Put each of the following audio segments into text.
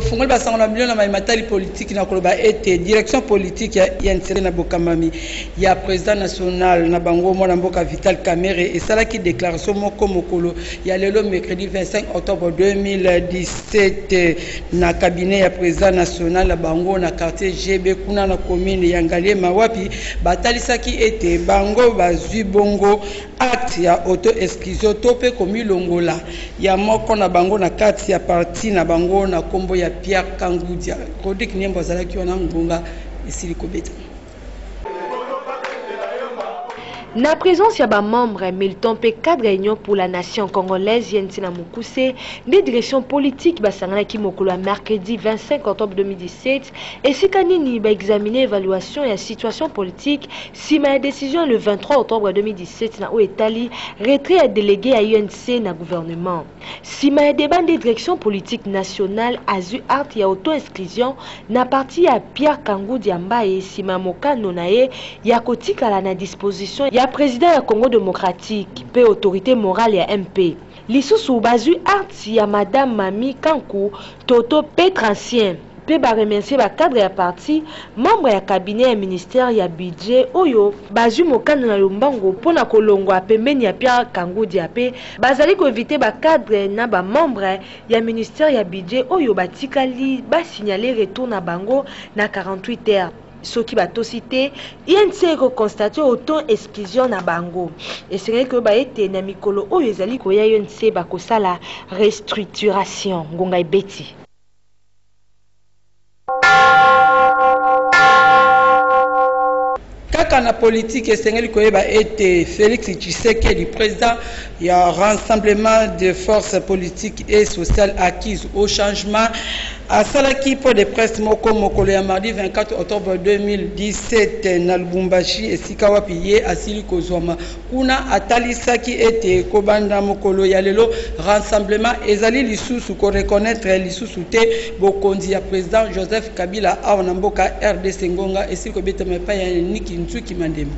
fungoli basangana million na matali politique na koloba ete direction politique ya INC na bokamami ya président national na bango mwana mboka Vital Kamerhe et salaki déclaration moko mokolo ya lelo mercredi 25 octobre 2017 na cabinet ya président national na bango na quartier GB kuna na commune ya Ngaliema wapi batalisaki ete bango bazwi bongo acte ya auto exclusion tope komi longola ya moko na bango na kati ya parti na bango na kombo ya Pierre Kangudia Kodik Niembo zalaki wana ngunga isili kobeta. Na présence ya ba membre militant pe cadre réunion pour la nation congolaise Yentina Mukuse, des directions politiques basangana ki mokolo mercredi 25 octobre 2017 et sikanini ba examiner évaluation et situation politique si ma décision le 23 octobre 2017 na Oetali retrait à délégué à UNC na gouvernement. Si ma débat des directions politiques nationales azu art ya auto inscription na parti ya Pierre Kangoudi Mbaye si ma mokano nae ya kotika la na disposition ya président ya Congo démocratique pe autorité morale ya MP. Lisusu bazu arti ya madame Mami Kankou Toto Petrancien pe ba remercier ba cadre ya parti membre ya cabinet ya ministère ya budget oyo bazu mokano na lombango pona kolongwa pembeni ya Pierre Kangoudi pe bazali ko éviter ba cadre na ba membre ya ministère ya budget oyo batikali ba signaler retour na bango na 48 heures. Ce qui va cité, INC constaté autant exclusion na bango. Et c'est vrai que ba été na mikolo o yezali ko ya INC ba ko sala restructuration ngonga ibeti. Kaka na politique esengeli koyeba ete Félix Tshisekedi président ya rassemblement de forces politiques et sociales acquises au changement à Salaki pour des presse moko mokolo ya mardi 24 octobre 2017 na Lubumbashi esika wapi ye asili kozwama kuna atalisaki ete kobanda mokolo ya lelo rassemblement ezali lisusu ko reconnaître lisusu te bokonzi ya président Joseph Kabila awa na mboka RDC ngonga esili ko betama pa ya Niki Nsuki Mandema.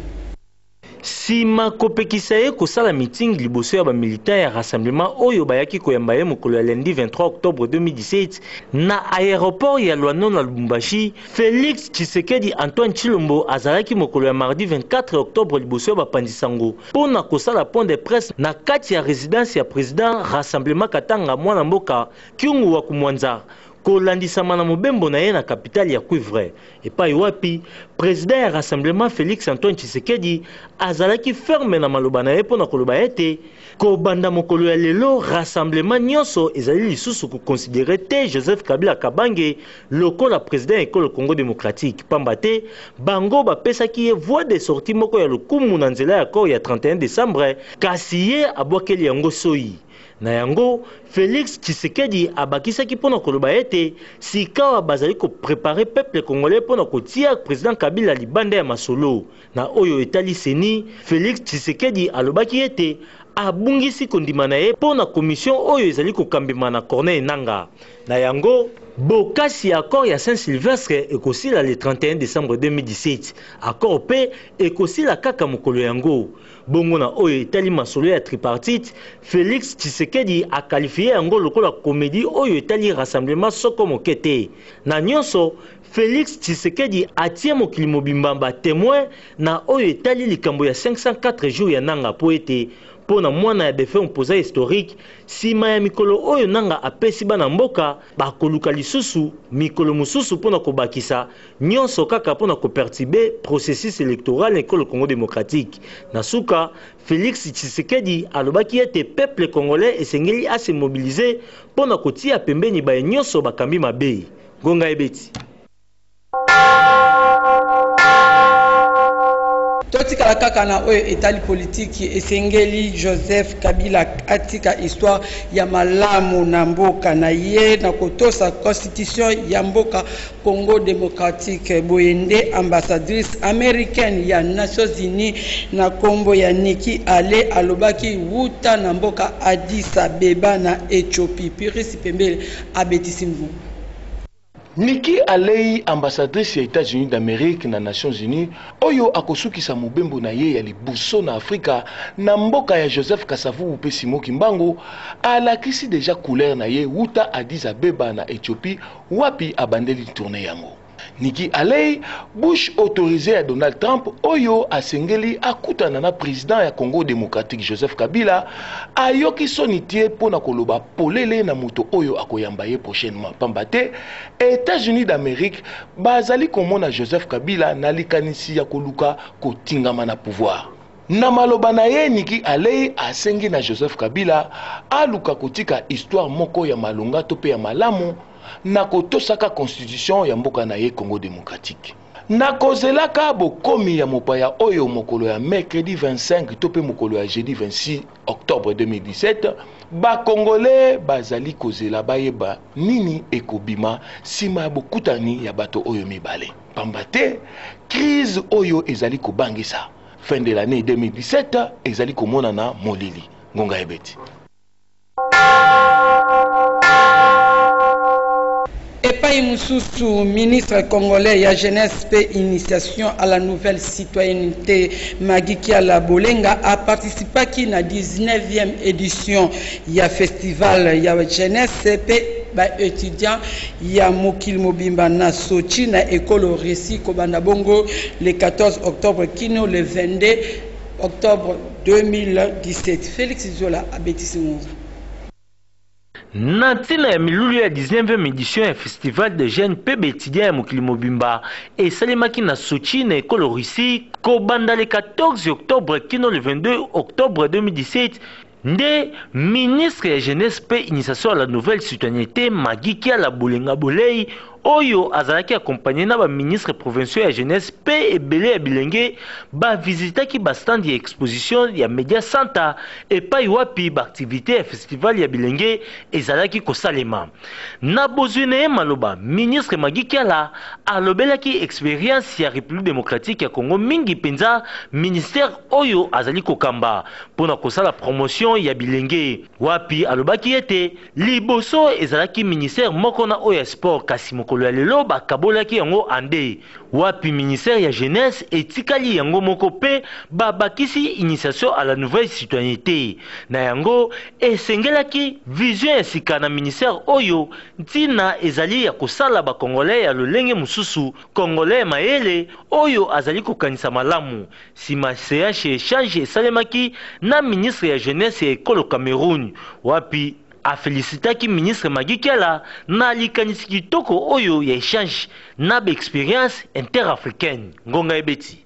Sima kopekisa ye kosala meeting liboso ya ba militaire ya rassemblement oyo bayaki koyamba ye mokolo ya lundi 23 octobre 2017 na aéroport ya Luano na Lubumbashi. Félix Tshisekedi Antoine Chilombo azalaki mokolo ya mardi 24 octobre liboso ya bapandisango pona kosala point de presse na kati ya résidence ya président rassemblement Katanga mwana mboka Kyungu wa Kumwanza kolandisama na mobembo na ye na capitale ya Cuivre epai wapi président ya rassemblement Félix Antoine Tshisekedi azalaki ferme na maloba na ye pona koloba ete kobanda mokolo ya lelo rassemblement nyonso ezali lisusu ko considérer te Joseph Kabila Kabange lokola président ya ekolo Congo démocratique pamba te bango bapesaki ye voie de sortie moko ya lokumu na nzela ya kor ya 31 décembre kasi ye abwakeli yango soyi. Na yango Félix Tshisekedi abakisaki pona koloba ete sikawa bazali ko préparer peuple congolais pona kotia président Kabila libanda ya masolo na oyo etali seni. Félix Tshisekedi alobaki ete abungisi kondima na ye pona commission oyo ezali kokambima na Corneille Nangaa. Na yango bokasi accord ya Saint-Sylvestre ekosila le 31 décembre 2017 accord pe ekosila kaka mokolo yango bongo na oyo etali masolo ya tripartite. Félix Tshisekedi a qualifié yango lokola comédie oyo etali rassemblement soko mokete na nyonso. Félix Tshisekedi atie mokili mobimba témoin na oyo etali likambo ya 504 jours ya Nangaa po ete pona mwana ya défait opposant historique sima ya mikolo oyo Nangaa apesi bana mboka bakoluka lisusu mikolo mususu pona kobakisa nyonso kaka pona koperturber processus électoral na ekolo Congo démocratique. Na suka Félix Tshisekedi alobaki ete peuple congolais esengeli ase mobiliser pona kotia pembeni ba nyonso bakambi mabe ngonga ebeti. Totika kaka na oyo etali politique esengeli Joseph Kabila atika histoire ya malamu na mboka na ye na kotosa constitution ya mboka Congo démocratique boyende ambassadrice américaine ya Nations Unies na kombo ya Nikki Haley alobaki wuta na mboka Addis Abeba na Ethiopie. Pirisi Pembele abetisi mbu. Nikki Haley, ambassadrice des États-Unis d'Amérique na Nations Unies, oyo akosukisa mobembo na ye ya libuso na Afrika na mboka ya Joseph Kasavubu pe Simon Kimbangu, alakisi deja couleur na ye wuta Addis Abeba na Éthiopie wapi abandeli tournée yango. Nikki Haley, Bush autorisé à Donald Trump, oyo asengeli akutana na président ya Congo démocratique Joseph Kabila, ayoki sonitie pona koloba polele na muto oyo akoyamba ye prochainement. Pambate, États-Unis d'Amérique, bazali komona Joseph Kabila na likanisi ya koluka kotingama na pouvoir. Na maloba na ye Nikki Haley asengi na Joseph Kabila aluka kotika histoire moko ya malonga to pe ya malamu na kotosaka constitution ya mboka na ye Congo démocratique. Na kozelaka bokomi ya mopaya oyo mokolo ya mercredi 25 to pe mokolo ya jeudi 26 octobre 2017, ba Congolais bazali kozela bayeba nini ekobima sima ya bokutani ya bato oyo mibale. Pambate, crise oyo ezali kobangisa. Fin de l'année 2017, ezali komonana molili. Ngonga ebeti. Epai Moussousou, ministre congolais ya jeunesse et initiation à la nouvelle citoyenneté, Magiki Alabolenga a participé à la 19e édition ya festival ya jeunesse et étudiants ya Mokil Mobimba na Sochi na école Récit Kobanda Bongo le 14 octobre kino le 22 octobre 2017. Félix Zola abetisi Mouza. Na ntina ya milulu ya 19e édition ya festival de jeunes pe étudiants ya Mokili Mobimba esalemaki na Sochi na ekolo Russie kobanda le 14 octobre kino le 22 octobre 2017 nde ministre ya jeunesse pe initiation à la nouvelle citoyenneté Magiki Alabolenga Bolei oyo azalaki accompagné na ba ministre provinciaux ya jeunesse pe ebele ya bilenge ba visitaki ba stand ya exposition ya media center epai wapi ba activité ya festival ya bilenge ezalaki kosalema na bozune maloba ministre Magiki Ala alobelaki expérience ya République démocratique ya Congo mingi penza ministère oyo azali kokamba pona kosala promotion ya bilenge wapi alobaki ete liboso ezalaki ministère moko na oyo sport kasi mokolo ya lelo bakabolaki yango ande wapi ministère ya jeunesse etikali yango moko pe babakisi initiation à la nouvelle citoyenneté na yango esengelaki vision ya sika na ministère oyo ntina ezali ya kosala ba congolais ya lolenge mususu congolais mayele oyo azali kokanisa malamu sima CH échange esalemaki na ministre ya jeunesse ya ekolo Cameroun wapi a félicitaki ministre Magiki Ala na likanisi kitoko oyo ya échange na ba expérience interafricaine. Ngonga ebeti.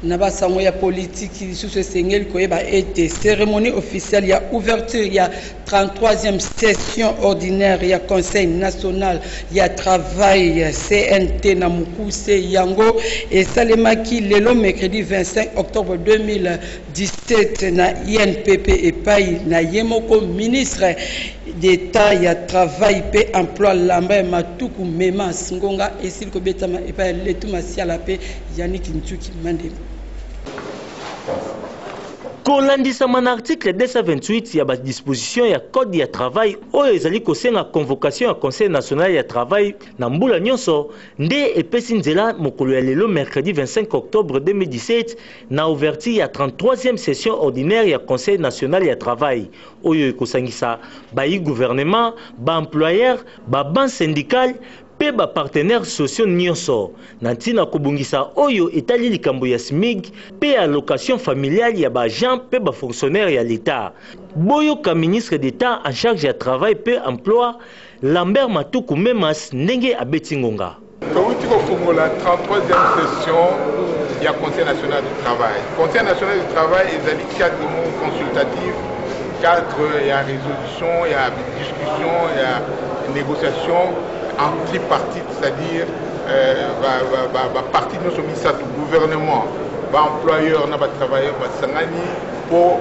Naba sango ya politique lisusu esengeli koyeba ete cérémonie officielle ya ouverture ya 33e session ordinaire ya Conseil national ya travail CNT na Mukuse yango esalemaki lelo mercredi 25 octobre 2017 na INPP epai na yemoko ministre d'État ya travail pe emploi Lambert Matuku Mema Singonga esili kobetama epai letu masiala pe Yannick Ntsuki Mandema. Kolandisama na article 228 ya ba disposition ya code ya travail oyo ezali kosenga convocation ya Conseil national ya travail na mbula nyonso nde epesi nzela mokolo ya lelo mercredi 25 octobre 2017 na ouverture ya 33e session ordinaire ya Conseil national ya travail oyo ekosangisa bayi gouvernement, ba employeur, ba banque syndicale pe ba partenaires sociaux nyonso na ntina kobungisa oyo etali likambo ya SMIG pe allocation familiale ya ba agent pe ba fonctionnaire ya l'État. Boyoka ministre d'État en charge ya travail pe emploi Lambert Matuku Memas ndenge abeti ngonga. Kawuti kofungola 33e session ya Conseil national du travail. Conseil national du travail ezali cadre consultatif, cadre ya résolution, ya discussion, ya négociation en tripartite, c'est-à-dire partie de notre ministère du gouvernement, employeur, travailleur, sangani pour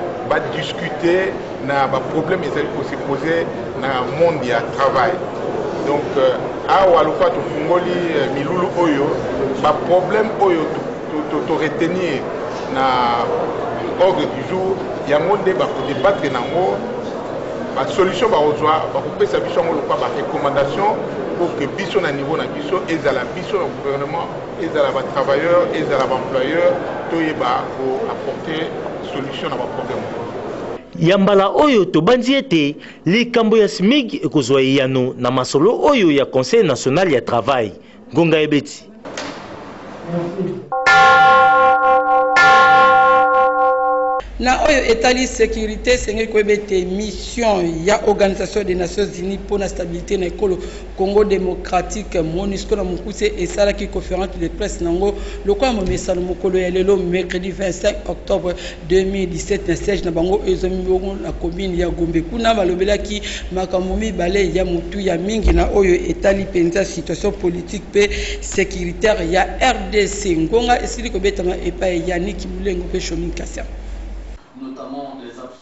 discuter na problème qui se poser dans le monde du travail. Donc, à Walufa to fungoli milulu oyo, problème oyo to retenir na ordre du jour, il y a un monde pour débattre nango solution bazwa bakopesa biso ngo lokwa ba recommandation pour que biso na niveau na biso ezala biso na gouvernement ezala ba travailleurs ezala ba employeurs toyeba ko apporter solution na ba problème. Yambala oyo tobandi ete likambo ya SMIC ekozwa yano na masolo oyo ya Conseil national ya travail. Ngonga Ebeti. Na oyo etali sécurité sengeli koyebete mission ya Organisation des Nations Unies pour la stabilité na ekolo Congo démocratique MONUSCO na mukuse esalaki conférence de presse nango lokwa momesano mokolo ya lelo mercredi 25 octobre 2017 na siège na bango ezomi bongo na commune ya Gombe kuna balobelaki makambo mibale ya mutu ya mingi na oyo etali penza situation politique pe sécuritaire ya RDC. Ngonga esili kobetama epai ya Niki Mulengo pe Shomin Kassia.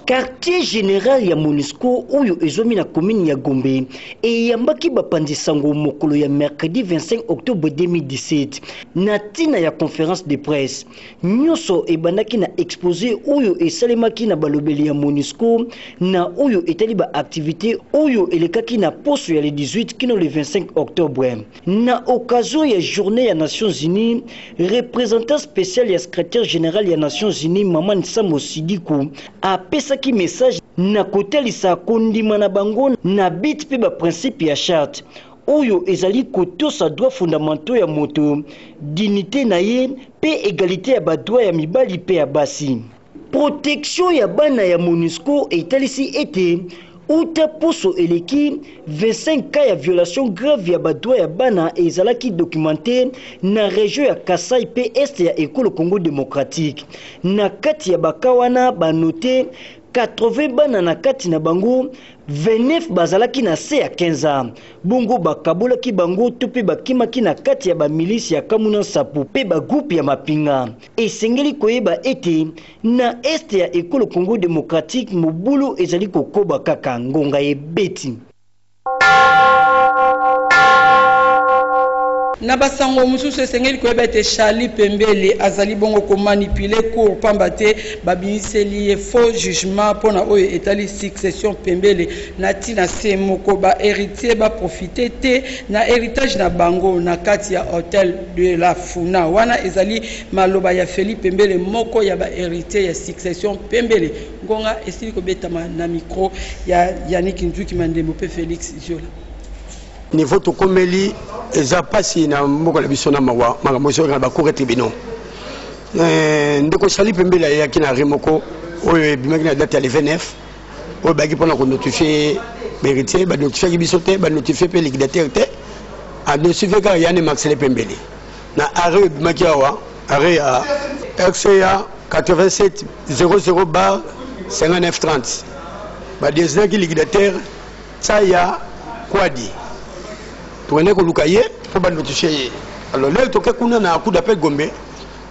Quartier général ya MONUSCO oyo ezomi na commune ya Gombe et yambaki bapandisango mokolo ya mercredi 25 octobre 2017 na tina ya conférence de presse nyoso ebandaki na exposé oyo esalemaki na balobeli ya MONUSCO na oyo etali ba activité oyo elekaki na poso ya le 18 kino le 25 octobre na occasion ya journée ya Nations Unies. Représentant spécial ya secrétaire général ya Nations Unies Maman Samo Sidiko apesa ki message na kotelisa kondima na bango na bit pe ba principe ya charte oyo ezali kotosa droit fondamentaux ya moto dignité na ye pe égalité ya ba droit ya mibali pe ya basi. Protection ya bana ya MONUSCO etalisi ete uta poso eleki 25 cas ya violation grave ya badroit ya bana ezalaki documenté na région ya Kasai pe est ya ekolo Congo démocratique. Na kati ya bakawana banote 80 bana na kati na bango 29 bazalaki na se ya 15 ans. Bongo bakabolaki bango to pe bakimaki na kati ya ba milice ya Kamuna Sapu pe ba groupe ya mapinga. Esengeli koyeba ete na est ya ekolo Congo démocratique mobulu ezali kokoba kaka. Ngonga Ebeti. Na basango mususu esengeli koyebete Charlie Pembele azali bongo ko manipuler cour pambate babimiseli ye faux jugement pona oyo etali succession Pembele na tina se moko ba héritier ba profiter te na héritage na bango na kati ya hôtel de la Funa wana ezali maloba ya Feli Pembele moko ya ba héritier ya succession Pembele. Ngonga esili ko betama na micro ya Yannick Nzuki Mandembo pe Félix Jola. Niveau to komeli eza pasi na mboko la biso na mawa makambo so na ba cour tribunal ndeko Charlie Pembele ya kina remoko oyo ebimaki na date ya le 29 oyo baki pona ko notifier héritier ba notifier ki biso te ba notifier pe liquidateur te a notifier ka Yann Maxele Pembele na arrêt ebimaki awa arrêt ya RCA 87 00 5930 ba désigné ki liquidateur ça ya Kwadi tourné ko lukaye pour ba notifier. Alors là toke kuna na coup d'appel Gombe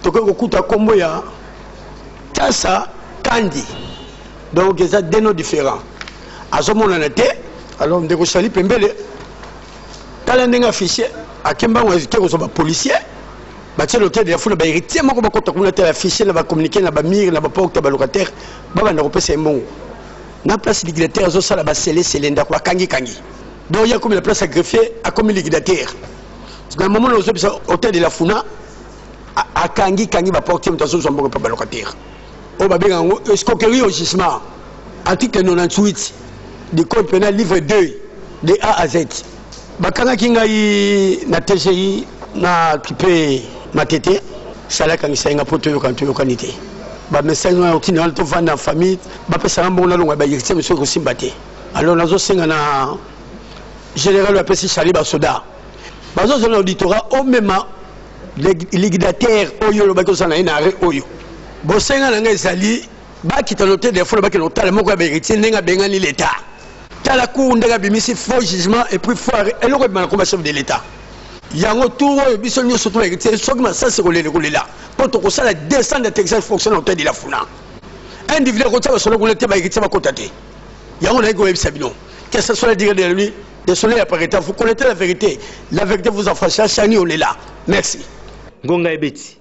toke ko kuta kombo ya Tassa Kandi donc ça deux noms différents azomona na te. Alors ndeko Charlie Pembele tala ndenga fichier akemba ngazike ko ba policier ba tshelo te de funa ba héritier moko ba kota kuna te la fichier na ba communiquer na ba mire na ba porte ba locataire ba na ko pesa mbongo na place liquidateur zo sala ba scellé nda kwa kangi donc il y a comme la place à greffier à comme liquidateur. Dans le moment où on est hôtel de la Funa à kangi va porter une tasse sur pas locataire. On va bien escroquerie au gisement. Article 98 du code pénal livre 2 de A à Z. Bakanga kingai na TGI na kipé matete sala kangi sainga poto yo kanto yo kanité. Ba message na otina to vanda famille ba pesa mbona longa ba yirite monsieur ko simbate. Alors nazo senga na général apesi Charlie Basoda bazo zona auditorat au même liquidateur oyo lo bako sana ina arrêt oyo bosenga na ngai sali ba kitanote des fois ba ke notala moko ya héritier ndenga bengani l'état tala ku ndega bimisi faux jugement et puis foire et le rebana comme chef de l'état yango tout oyo biso nyoso to héritier soki ma ça kolele kolela poto ko sala descendre de Texas fonctionne hôtel de la Funa individuel ko tsaba solo kolete ba héritier ba kotate yango na ego ebisa bino que ce soit la durée de lui. Désolé, vous connaissez la vérité. La vérité vous en fâche. Chani, on est là. Merci. Ngonga Ebeti.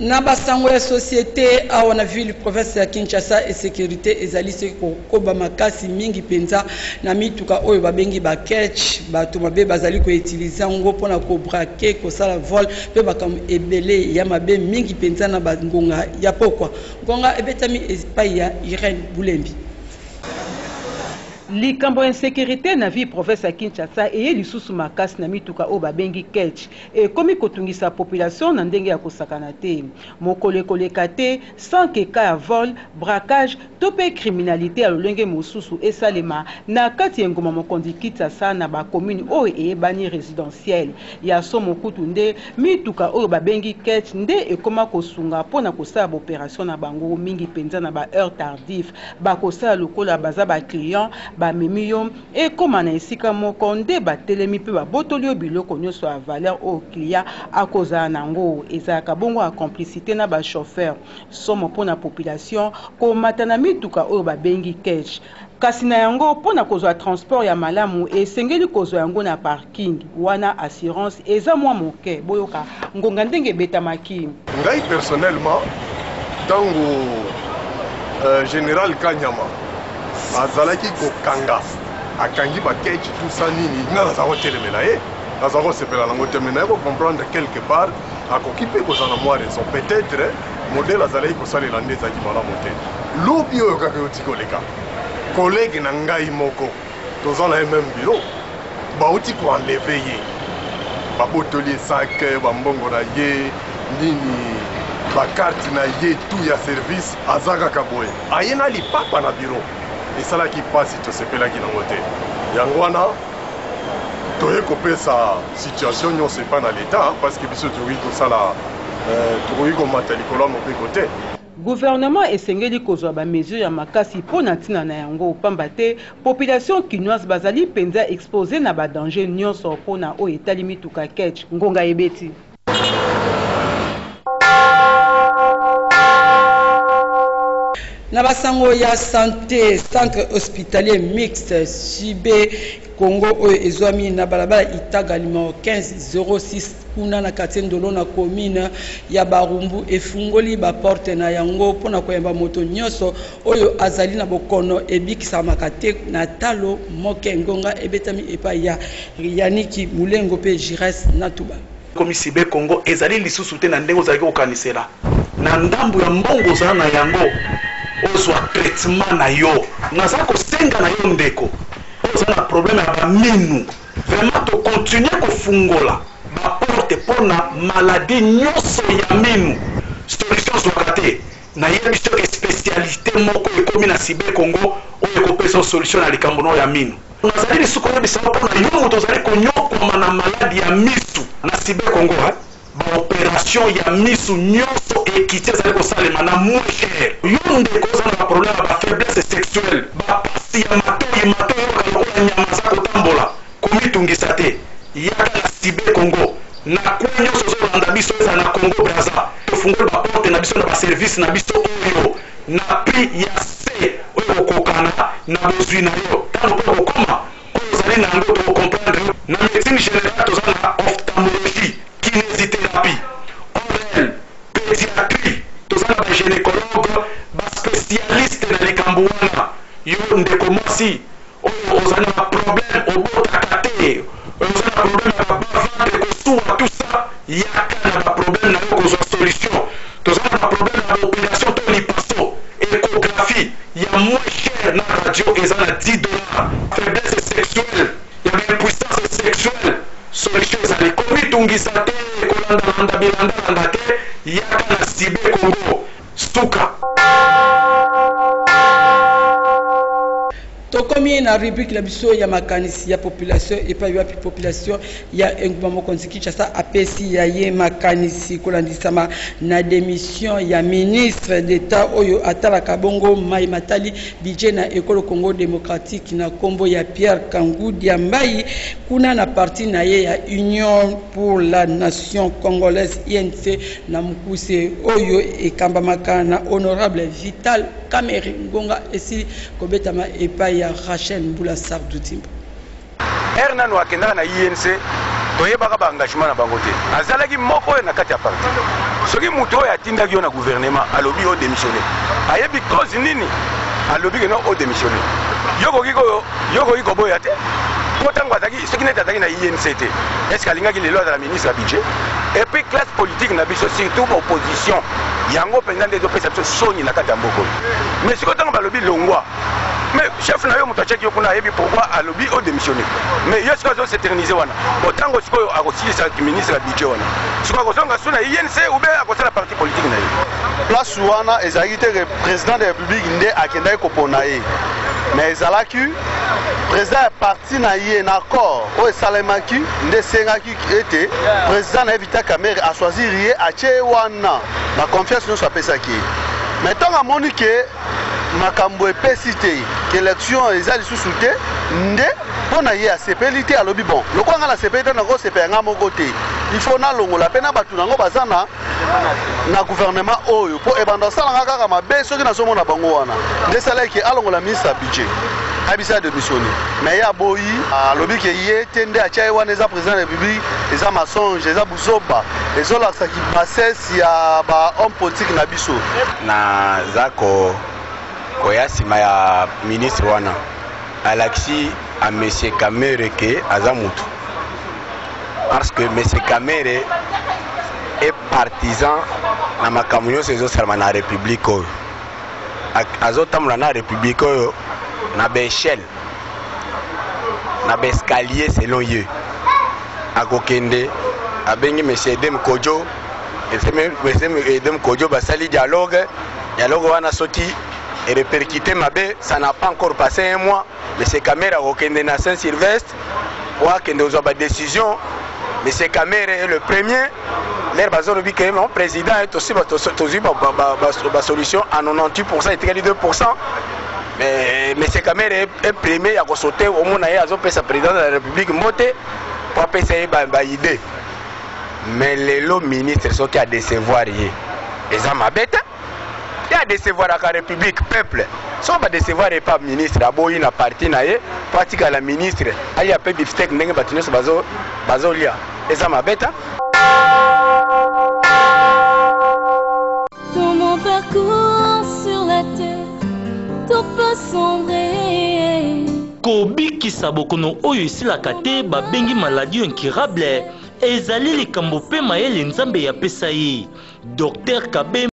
na basango ya société awa na ville province ya Kinshasa et sécurité ezali se kokoba makasi mingi penza na mituka oyo babengi ba catch bato mabe bazali ko utiliser ngo pona ko braquer ko sala vol pe bakam ebele ya mabe mingi penza na bangonga ya pokwa ngonga ebetami epai ya Irene Bulembi. Likambo insécurité na vie province ya Kinshasa eye lisusu makasi na mituka o babengi catch e komi kotungisa population na ndenge ya kosakana te mokolo koleka te sans que ka ya vol braquage to pe criminalité ya lolenge mosusu esalema na kati ngoma mokondi Kinshasa na ba commune o eyebani résidentielle ya somo kutu nde mituka o babengi catch nde ekoma kosunga pona kosala opération na bango mingi penza na ba heure tardif ba kosala lokola baza ba client ba memiyo e koma na esika moko nde batelemi pe ba botolio biloko nyonso ya valeur au client akoza nango ezalaka bongo ya complicité na ba chauffeur somo pona population ko matana mituka oyo babengi catch kasi na yango pona kozwa transport ya malamu esengeli kozwa yango na parking wana assurance eza mwa moke boyoka ngonga ndenge betamaki ngai personnellement tango général Kanyama azalaki kokanga akangi ba catch tout ça nini nga nazako telemela ye nazako sepela nango telemela ko comprendre quelque part akokipe kozana mwa raison peut-être modèle azalaki kosalela nde ezalaki malamu te lobi oyo kaka yoti koleka collègue na ngai moko toza na ye même bureau bauti koenleve ye babotoli esak bambongo na ye nini bakarte na ye tout ya service aza kaka boye aye na lipapa na bureau esalaki pasi tosepelaki nango te yango wana toye kopesa situation nyonso epa na leta parce que biso tokoki kosala tokoki komata likolo ya mobeko te. Gouvernement esengeli kozwa ba mesure ya makasi pona ntina na yango pamba te population kinoise bazali penza exposé na ba danger nyonso pona o etali mituka catch ngonga ebeti. Na basango ya santé centre hospitalier mixte Sibe Congo oyo ezwami na balabala Itaga numéro 1506 kuna na quartier Ndolo na commune ya Barumbu efungoli ba porte na yango pona koyamba moto nyonso oyo azali na bokono ebikisa makate na talo moke ngonga ebetami epai ya Yaniki Mulengo pe Jires Natuba. Komi Sibe Congo ezali lisusu te na ndenge ozali kokanisela na ndambu ya mbongo za na yango ozwa traitement na yo naza kosenga na yo ndeko oza na problème ya baminu vraiment to continuer kofungola baporte mpona maladie nyonso ya minu solution zwaka te nayebi soki spécialité moko ekomi na Sibe Congo oyo ekopesa solution na likambo no ya minu nazali lisuku oyebisa mpona yo moto ozali konyokwama na maladi ya misu na Sibe Congo baopération ya misu nyonso ekiti ezali kosalema na moins cher yo ndeko oza na baproblème ya bafaiblesse sexuelle bapasi ya matoyi oyoka lokola nyama za kotambola komitungisa te yaka na Sibe Congo na kwe nyonso ozolanda biso eza na Congo Braza tofungoli baporte na biso na baservice na biso oyo na prix ya se oyo okokana na bozwi na yo ntango mpe kokoma oyo ozali na yango tokokomprendre na médecine générale toza na ophtalmologie kinésithérapie, orale, pédiatrie, tous les gynécologues, les spécialistes dans les Cambouana, ils ont des commencés, ils ont un problème au bout de la tête, ils ont un problème à la ventre, tout ça, il y a un problème à la solution, tous les problèmes à l'opération de l'hypasso, échographie, il y a moins cher dans la radio, ils ont $10, faiblesse sexuelle, il y a une puissance sexuelle. Solution ezali komitungisa te kolandalanda bilandalanda te yaka na Sibe Congo stuka. Tokomi na rubrique la biso ya makanisi ya population et pas ya population ya engumamo konziki chasa apesi ya ye makanisi kolandisama na démission ya ministre d'état oyo atala kabongo mai matali budget na ekolo Congo démocratique na kombo ya Pierre Kangudi Mbai kuna na parti na ye ya Union pour la nation congolaise INC na mukuse oyo ekambamaka na honorable Vital Kamerhe ngonga esi kobetama epai ya Rachel Mbula Sardutimba. Hernan wakenda na INC toyebaka ba engagement na bango te azalaki moko na kati ya parti so soki moto oyo atindaki yo na gouvernement alobi o démissionné ayebi cause nini alobi keno o démissionné yokoki koboya te po ntango azalaki soki neti azalaki na INC te est-ce que alingaki lelo azala ministre ya budget et puis classe politique na biso surtout opposition yango mpenza nde ezopesa biso soni na kati ya mboka mais sikoyo ntango balobi longwa mais chef na yo moto acheki yo kuna ayebi pourquoi alobi o démissionné mais yo sikoyo azoséternize wana otango sikoyo akosilisa ministre ya budget wana sikoyo akozonga so na INC ou bien akosala parti politique na ye place wana ezalaki te président de la république nde akendaki kopona ye mais ezalaki président ya parti na ye na accord oyo esalemaki nde esengaki ete président na ye Vital Kamerhe achoisir ye atie wana na confiance nyonso apesaki ye mais ntango amoni ke makambo epesi te ke élection eza lisusu te nde mpo na ye asepeli te alobi bon lokola nga nasepeli te nakosepela nga moko te il faut nalongola mpe na bato nango baza na gouvernement oyo mpo ebanda osalanga kaka mabe soki nazomona bango wana nde esalaki alongola ministre ya budget abisa ya démissionné mais ye aboyi alobi ke ye te nde atia ye wana eza président de la république eza masonge eza buzoba ezolakisaki basese ya bahomme politique na biso naza koya nsima ya ministre wana alakisi a monsieur Kamerhe ke aza mutu parce que monsieur Kamerhe est partisan na makambo nyonso ezosalama na république oyo azotambola na république oyo na baéchelle na baescalier selon ye akokende abengi monsieur Edem Kodjo Edem Kodjo basali dialogue wana soti et répercuté mabe, ça n'a pas encore passé un mois. Mais ces caméras au na Saint-Sylvestre, ou aux autres décisions, mais ces caméras est le premier. L'air bazar dit que mon président est aussi ma solution à 98% et 32%. Mais ces caméras est premier à sauter au monde à sa président de la République monté pour passer une idée. Mais les lots ministres sont à décevoir. Et ça m'a bête. Il y a décevoir la République, peuple. Si on va décevoir les pas ministres, aboyi na parti na ye, pratique à la ministre, il y a peu de biftek n'engue batinu ce bazo lia. Et ça m'a bête. Dans mon parcours sur la terre, tout peut sombrer. Kobikisa bokono oyo esilaka te babengi maladie incurable ezali likambo pe mayele nzambe ya pesa ye. Docteur Kabe